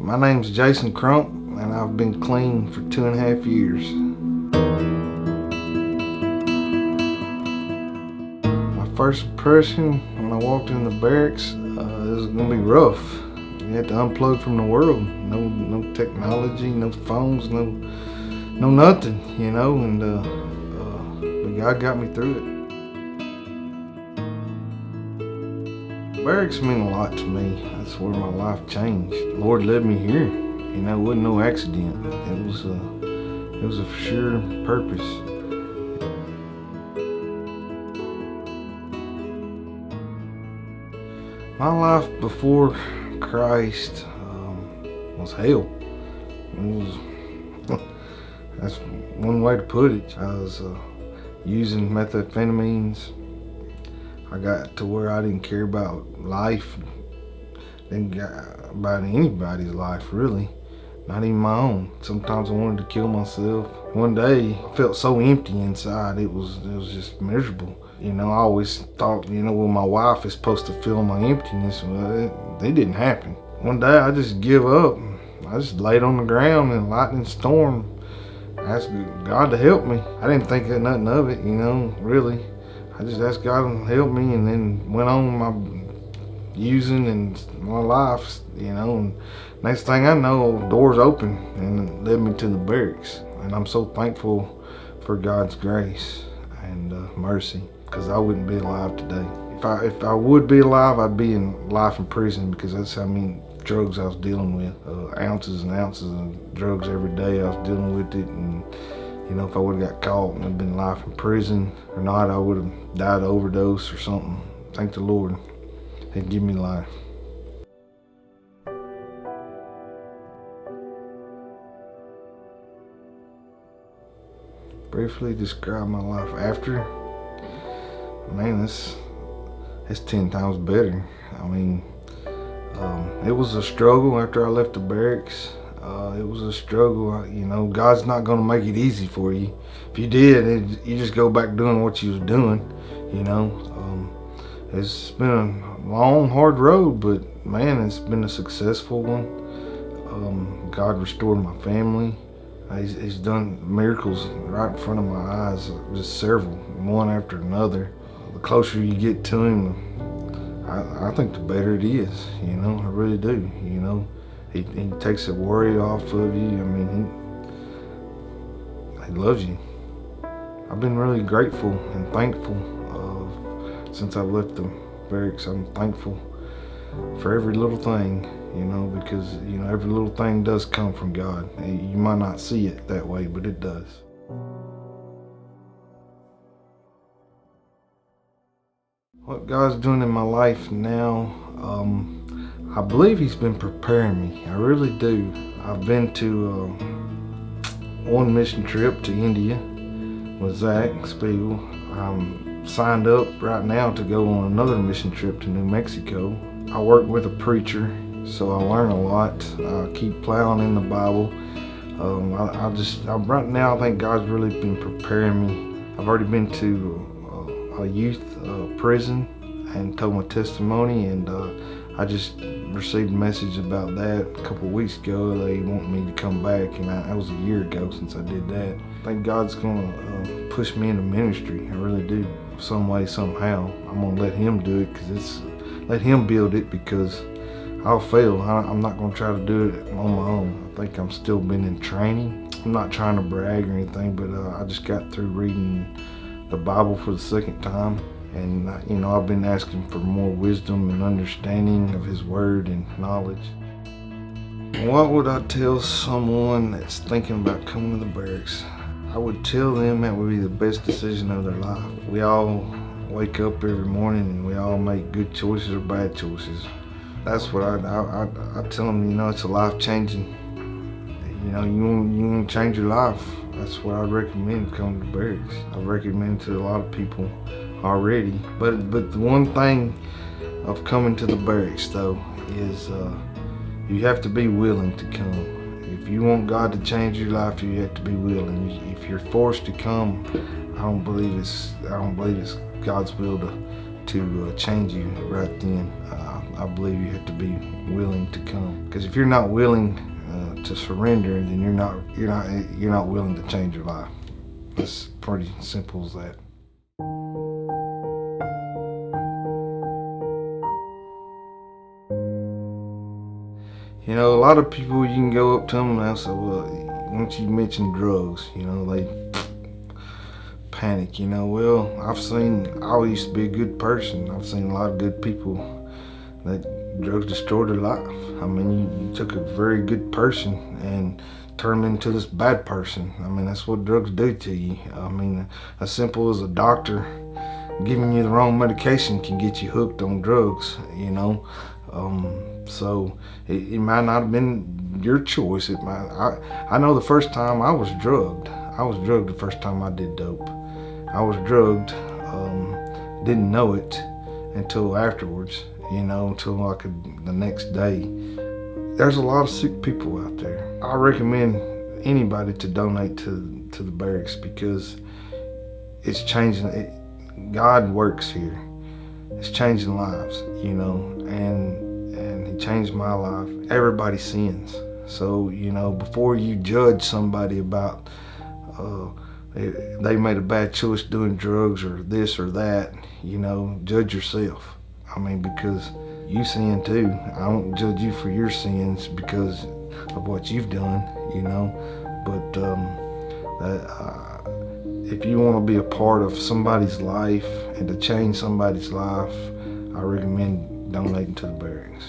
My name's Jason Crump, and I've been clean for 2.5 years. My first impression when I walked in the barracks, it was gonna be rough. You had to unplug from the world. No technology, no phones, no nothing, and but God got me through it. Barracks mean a lot to me. That's where my life changed. The Lord led me here. It wasn't no accident. It was a for sure purpose. My life before Christ was hell. That's one way to put it. I was using methamphetamines. I got to where I didn't care about life, didn't care about anybody's life really, not even my own. Sometimes I wanted to kill myself. One day I felt so empty inside, it was just miserable. I always thought, well, my wife is supposed to fill my emptiness. Well, it didn't happen. One day I just give up. I just laid on the ground in a lightning storm, asked God to help me. I didn't think of nothing of it, really. I just asked God to help me, and then went on my using and my life, and next thing I know, doors open and it led me to the barracks. And I'm so thankful for God's grace and mercy, because I wouldn't be alive today. If I would be alive, I'd be in life in prison, because that's how many drugs I was dealing with. Ounces and ounces of drugs every day. I was dealing with it, and if I would have got caught and it'd been life in prison or not, I would have died of overdose or something. Thank the Lord, He'd give me life. Briefly describe my life after. Man, it's 10 times better. It was a struggle after I left the barracks. It was a struggle. God's not going to make it easy for you. If you did, you just go back doing what you was doing. It's been a long, hard road, but man, it's been a successful one. God restored my family. He's done miracles right in front of my eyes, just several, one after another. The closer you get to Him, I think the better it is. I really do. He takes the worry off of you. He loves you. I've been really grateful and thankful since I've left the barracks. I'm thankful for every little thing, because every little thing does come from God. You might not see it that way, but it does. What God's doing in my life now, I believe He's been preparing me. I really do. I've been to one mission trip to India with Zach Spiegel. I'm signed up right now to go on another mission trip to New Mexico. I work with a preacher, so I learn a lot. I keep plowing in the Bible. Right now I think God's really been preparing me. I've already been to a youth prison and told my testimony, and I just received a message about that a couple of weeks ago. They want me to come back, and that was a year ago since I did that. I think God's gonna push me into ministry. I really do. Some way, somehow. I'm gonna let Him do it, let Him build it, because I'll fail. I'm not gonna try to do it on my own. I think I'm still been in training. I'm not trying to brag or anything, but I just got through reading the Bible for the second time. And I've been asking for more wisdom and understanding of His Word and knowledge. What would I tell someone that's thinking about coming to the barracks? I would tell them that would be the best decision of their life. We all wake up every morning and we all make good choices or bad choices. That's what I tell them. It's a life-changing. You want to change your life. That's what I'd recommend coming to the barracks. I recommend it to a lot of people already. But the one thing of coming to the barracks though is you have to be willing to come. If you want God to change your life, you have to be willing. If you're forced to come, I don't believe it's God's will to change you right then. I believe you have to be willing to come. Because if you're not willing to surrender, then you're not willing to change your life. It's pretty simple as that. You know, a lot of people, you can go up to them and they'll say, well, once you mention drugs, you know, they panic, you know. Well, I used to be a good person. I've seen a lot of good people that drugs destroyed their life. I mean, you took a very good person and turned into this bad person. I mean, that's what drugs do to you. I mean, as simple as a doctor giving you the wrong medication can get you hooked on drugs, you know. So it might not have been your choice. I know the first time I was drugged the first time I did dope. I was drugged, didn't know it until afterwards, you know, until like the next day. There's a lot of sick people out there. I recommend anybody to donate to the barracks because it's changing. God works here. It's changing lives, you know, and He changed my life. Everybody sins. So, you know, before you judge somebody about they made a bad choice doing drugs or this or that, you know, judge yourself. I mean, because you sin too. I don't judge you for your sins because of what you've done, you know, but if you want to be a part of somebody's life and to change somebody's life, I recommend donating to the barracks.